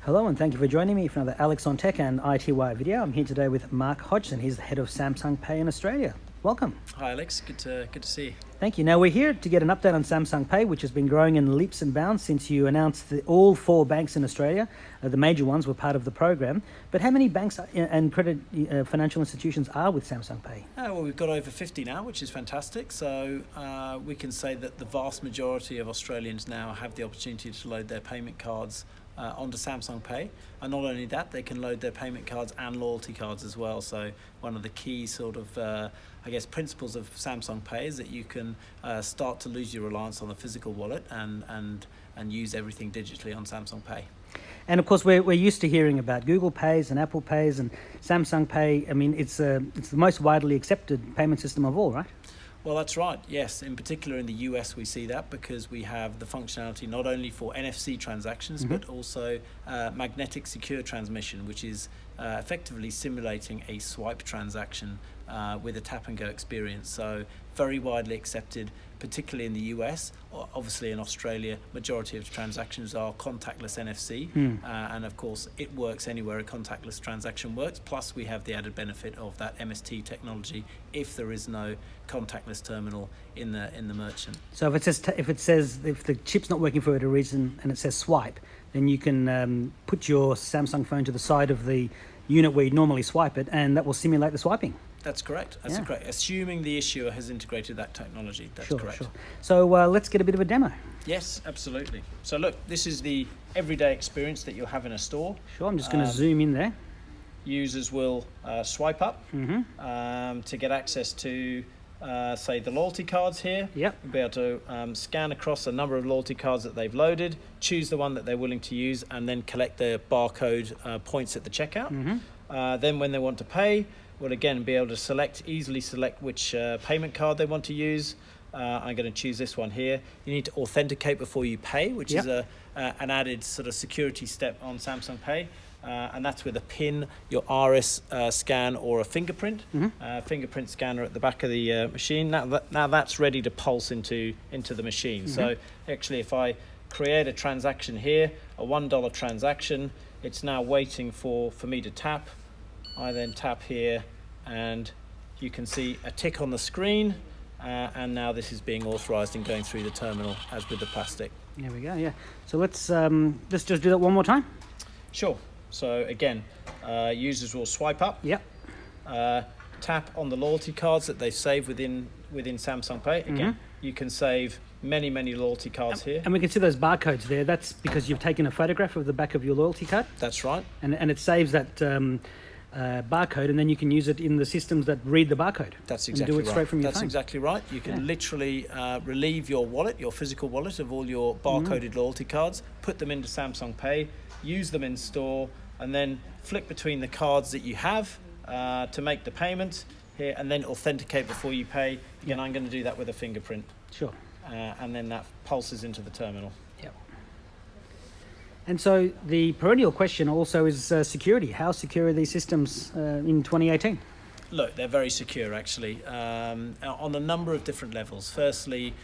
Hello and thank you for joining me for another Alex on Tech and ITY video. I'm here today with Mark Hodgson. He's the head of Samsung Pay in Australia. Welcome. Hi Alex, good to see you. Thank you. Now we're here to get an update on Samsung Pay, which has been growing in leaps and bounds since you announced that all 4 banks in Australia, the major ones, were part of the program. But how many banks and credit financial institutions are with Samsung Pay? Well, we've got over 50 now, which is fantastic. So we can say that the vast majority of Australians now have the opportunity to load their payment cards onto Samsung Pay, and not only that, they can load their payment cards and loyalty cards as well. So one of the key sort of principles of Samsung Pay is that you can start to lose your reliance on the physical wallet and use everything digitally on Samsung Pay. And of course, we're used to hearing about Google Pays and Apple Pays and Samsung Pay. I mean, it's the most widely accepted payment system of all, right? Well, that's right. Yes, in particular in the US we see that because we have the functionality not only for NFC transactions but also magnetic secure transmission, which is effectively simulating a swipe transaction with a tap and go experience. So very widely accepted, particularly in the US. Obviously in Australia, majority of transactions are contactless NFC, and of course it works anywhere a contactless transaction works. Plus we have the added benefit of that MST technology if there is no contactless terminal in the merchant. So if the chip's not working for whatever reason and it says swipe, then you can put your Samsung phone to the side of the unit where you normally swipe it, and that will simulate the swiping. That's correct. That's correct. Assuming the issuer has integrated that technology, that's correct. Sure. So let's get a bit of a demo. Yes, absolutely. So look, this is the everyday experience that you'll have in a store. Sure, I'm just going to zoom in there. Users will swipe up to get access to, say, the loyalty cards here. Yep. You'll be able to scan across a number of loyalty cards that they've loaded, choose the one that they're willing to use, and then collect their barcode points at the checkout. Then when they want to pay, will again be able to easily select which payment card they want to use. I'm going to choose this one here. You need to authenticate before you pay, which is an added sort of security step on Samsung Pay. And that's with a PIN, your iris scan, or a fingerprint. Fingerprint scanner at the back of the machine. Now that's ready to pulse into the machine. So actually, if I create a transaction here, a $1 transaction, it's now waiting for me to tap. I then tap here, and you can see a tick on the screen. And now this is being authorized and going through the terminal as with the plastic. There we go. Yeah. So let's just do that one more time. Sure. So again, users will swipe up. Yep. Tap on the loyalty cards that they've saved within Samsung Pay. Again, you can save many loyalty cards here. And we can see those barcodes there. That's because you've taken a photograph of the back of your loyalty card. That's right. And it saves that barcode, and then you can use it in the systems that read the barcode. That's exactly right. And do it straight from your phone. That's exactly right. You can literally relieve your wallet, your physical wallet, of all your barcoded loyalty cards, put them into Samsung Pay, use them in store, and then flick between the cards that you have to make the payment here, and then authenticate before you pay. Again, I'm going to do that with a fingerprint. Sure. And then that pulses into the terminal. Yep. And so the perennial question also is security. How secure are these systems in 2018? Look, they're very secure actually, on a number of different levels. Firstly,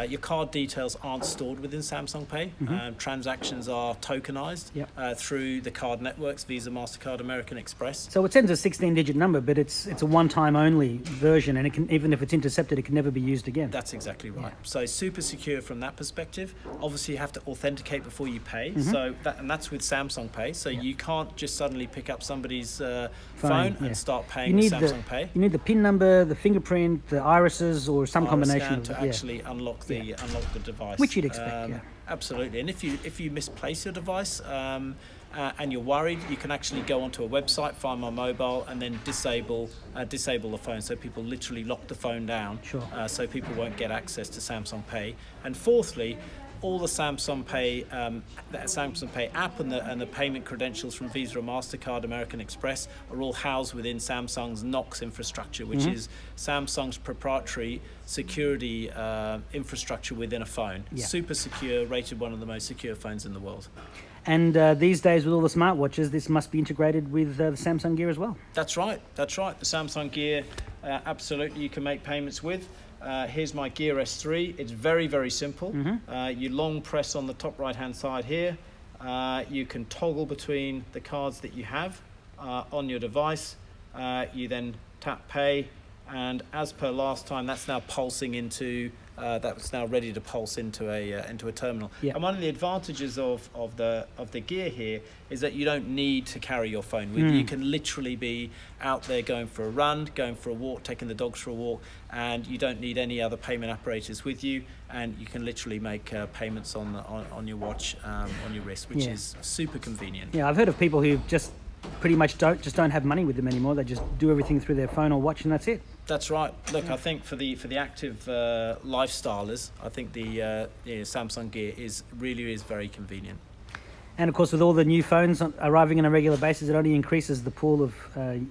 your card details aren't stored within Samsung Pay. Transactions are tokenized through the card networks, Visa, MasterCard, American Express. So it sends a 16-digit number, but it's a one-time only version, and it can, even if it's intercepted, it can never be used again. That's exactly right. So super secure from that perspective. Obviously, you have to authenticate before you pay. So that's with Samsung Pay. So you can't just suddenly pick up somebody's phone and start paying with Samsung Pay. You need the PIN number, the fingerprint, the irises, or some combination of to actually unlock the device. Which you'd expect. Absolutely. And if you misplace your device and you're worried, you can actually go onto a website, Find My Mobile, and then disable the phone. So people literally lock the phone down. Sure. So people won't get access to Samsung Pay. And fourthly, all the Samsung Pay app and the payment credentials from Visa, MasterCard, American Express are all housed within Samsung's Knox infrastructure, which is Samsung's proprietary security infrastructure within a phone. Super secure, rated one of the most secure phones in the world. And these days with all the smartwatches, this must be integrated with the Samsung Gear as well. That's right. The Samsung Gear, absolutely, you can make payments with. Here's my Gear S3. It's very, very simple. You long press on the top right-hand side here. You can toggle between the cards that you have on your device. You then tap pay, and as per last time, that's now pulsing into that's now ready to pulse into a terminal. Yeah. And one of the advantages of the Gear here is that you don't need to carry your phone with you. You can literally be out there going for a run, going for a walk, taking the dogs for a walk, and you don't need any other payment apparatus with you, and you can literally make payments on your watch, on your wrist, which Yeah. is super convenient. Yeah, I've heard of people who just pretty much don't have money with them anymore. They just do everything through their phone or watch, and that's it. That's right. Look, I think for the active lifestylers, I think the Samsung Gear is very convenient. And of course, with all the new phones arriving on a regular basis, it only increases the pool of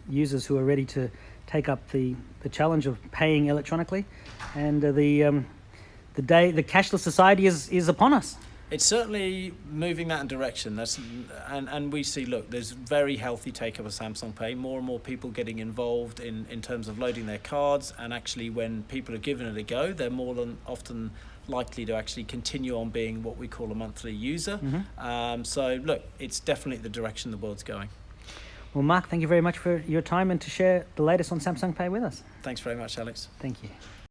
users who are ready to take up the challenge of paying electronically. And the cashless society is upon us. It's certainly moving that in direction. And we see, look, there's very healthy take-up of Samsung Pay. More and more people getting involved in terms of loading their cards, and actually when people are given it a go, they're more than often likely to actually continue on being what we call a monthly user. So look, it's definitely the direction the world's going. Well, Mark, thank you very much for your time and to share the latest on Samsung Pay with us. Thanks very much, Alex. Thank you.